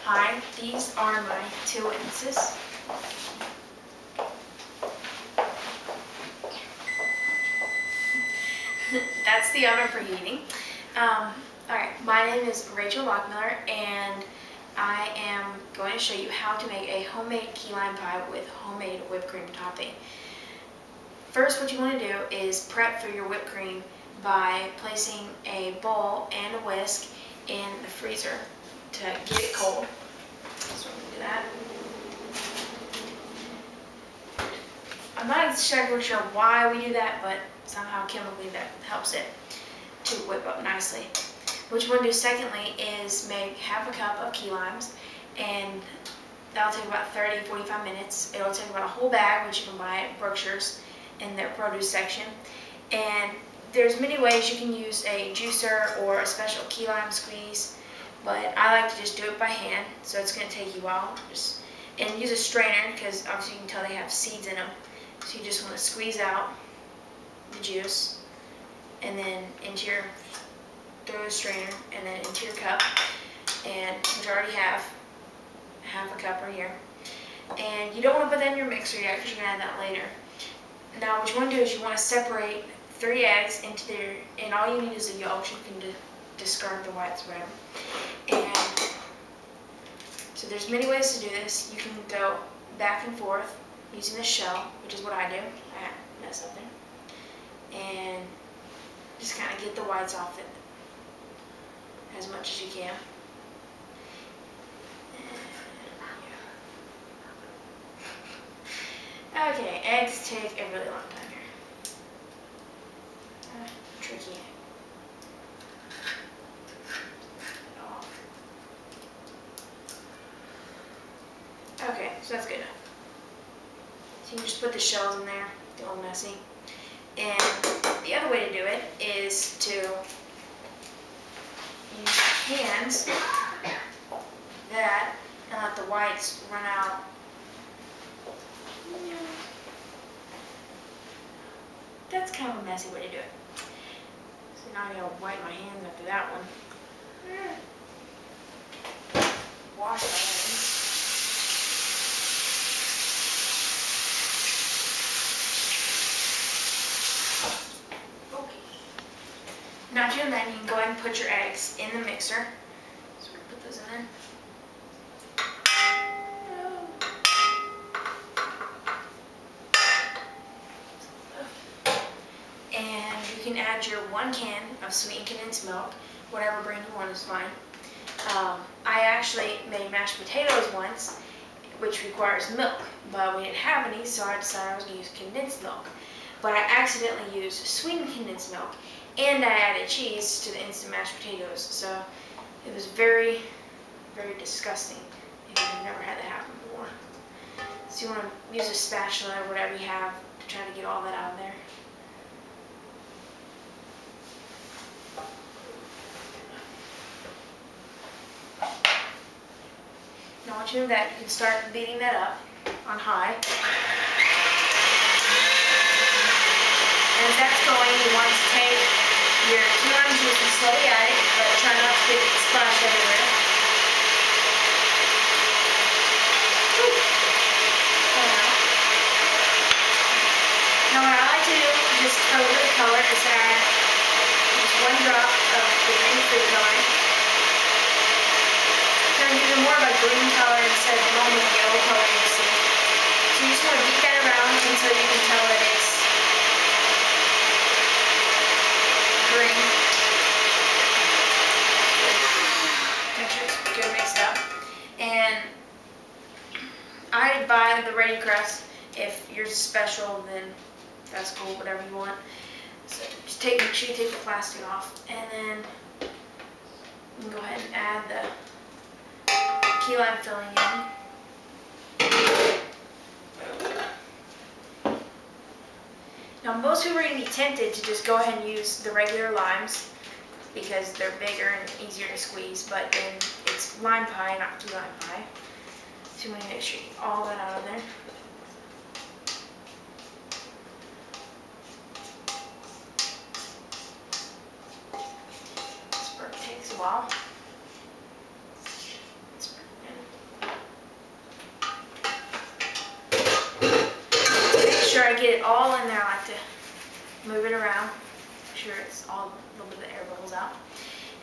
Hi, these are my two witnesses. That's the oven preheating. Alright, my name is Rachel Lockmiller, and I am going to show you how to make a homemade key lime pie with homemade whipped cream topping. First, what you want to do is prep for your whipped cream by placing a bowl and a whisk in the freezer to get it cold. So I'm going to do that. I'm not exactly sure why we do that, but somehow chemically that helps it to whip up nicely. What you want to do secondly is make half a cup of key limes, and that'll take about 30-45 minutes. It'll take about a whole bag, which you can buy at Brookshire's in their produce section. And there's many ways you can use a juicer or a special key lime squeeze, but I like to just do it by hand, so it's going to take you a while. And use a strainer, because obviously you can tell they have seeds in them. So you just want to squeeze out the juice, and then through the strainer, and then into your cup, and which I already have half a cup right here. And you don't want to put that in your mixer yet, because you're going to add that later. Now what you want to do is you want to separate 3 eggs into their, and all you need is the yolks. You can discard the whites, whatever. And so there's many ways to do this. You can go back and forth using the shell, which is what I do. I mess up there. And just kind of get the whites off it as much as you can. Okay, eggs take a really long time here. Tricky. Okay, so that's good enough. So you can just put the shells in there, get all messy. And the other way to do it is to use hands that and let the whites run out. That's kind of a messy way to do it. So now I'm going to wipe my hands after that one. Wash my hands. Now doing that, you can go ahead and put your eggs in the mixer. So we're going to put those in there. And you can add your 1 can of sweetened condensed milk. Whatever brand you want is fine. I actually made mashed potatoes once, which requires milk, but we didn't have any, so I decided I was going to use condensed milk. But I accidentally used sweetened condensed milk, and I added cheese to the instant mashed potatoes, so it was very, very disgusting if you've never had that happen before. So you want to use a spatula or whatever you have to try to get all that out of there. Now once you do that, you can start beating that up on high. And as that's going, you want to take your key lime juice and slowly add it, but try not to get it splashed everywhere. Now what I like to do, just a little bit of color, is add just 1 drop of the green food coloring. Turn even more of a green color instead of normal yellow color you see. So you just want to beat that around until you can tell that it's green. Make sure it's good mixed up. And I buy the Ready Crust. If yours is special, then that's cool, whatever you want. So just make sure you take the plastic off, and then you can go ahead and add the key lime filling in. Now most people are going to be tempted to just go ahead and use the regular limes because they're bigger and easier to squeeze, but then it's lime pie, not key lime pie. So you want to make sure you get all that out of there. This work takes a while. move it around, make sure it's all a little bit of the air bubbles out.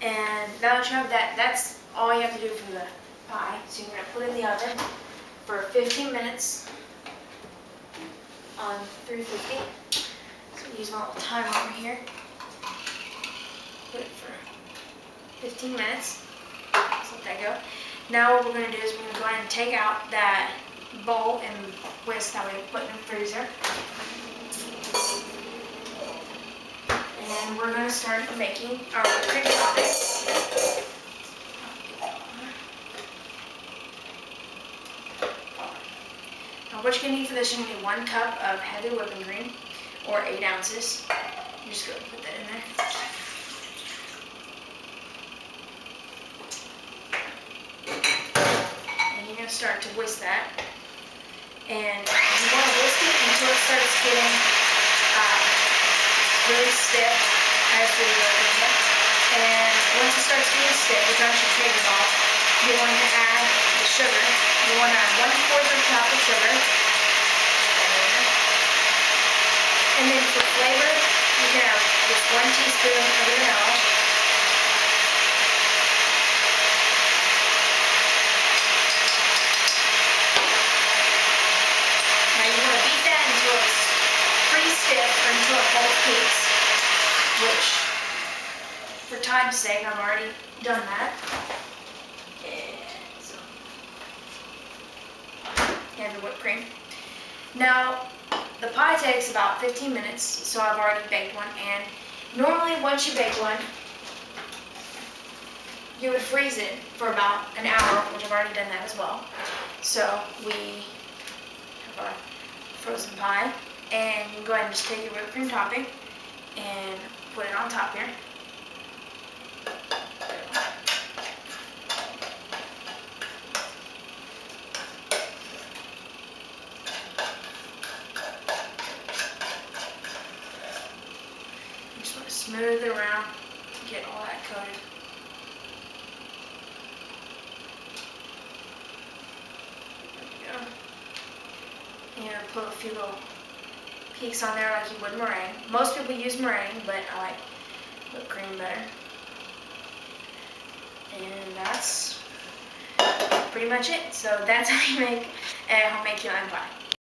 And now that you have that, that's all you have to do for the pie. So you're going to put it in the oven for 15 minutes on 350. So use my little timer over here. Put it for 15 minutes. Just let that go. Now what we're going to do is we're going to go ahead and take out that bowl and whisk that we put in the freezer. And we're going to start making our whipped cream topping. Now what you're going to need for this, you're going to need 1 cup of heavy whipping cream, or 8 ounces. You're just going to put that in there. And you're going to start to whisk that. And you want to whisk it until it starts getting really stiff as we go in it. And once it starts getting stiff, which I should take it off, you're going to add the sugar. You want to add 1/4 cup of sugar. And then for flavor, you can have just 1 teaspoon of vanilla. Now you want to beat that until it's pretty stiff or until it both peaks, which for time's sake I've already done that. And so, and the whipped cream. Now the pie takes about 15 minutes, so I've already baked one, and normally once you bake one, you would freeze it for about an hour, which I've already done that as well. So we have our frozen pie, and you can go ahead and just take your whipped cream topping and put it on top here. You just want to smooth it around to get all that coated. There we go. And put a few little peaks on there like you would meringue. Most people use meringue, but I like whipped cream better. And that's pretty much it. So that's how you make a homemade key lime pie.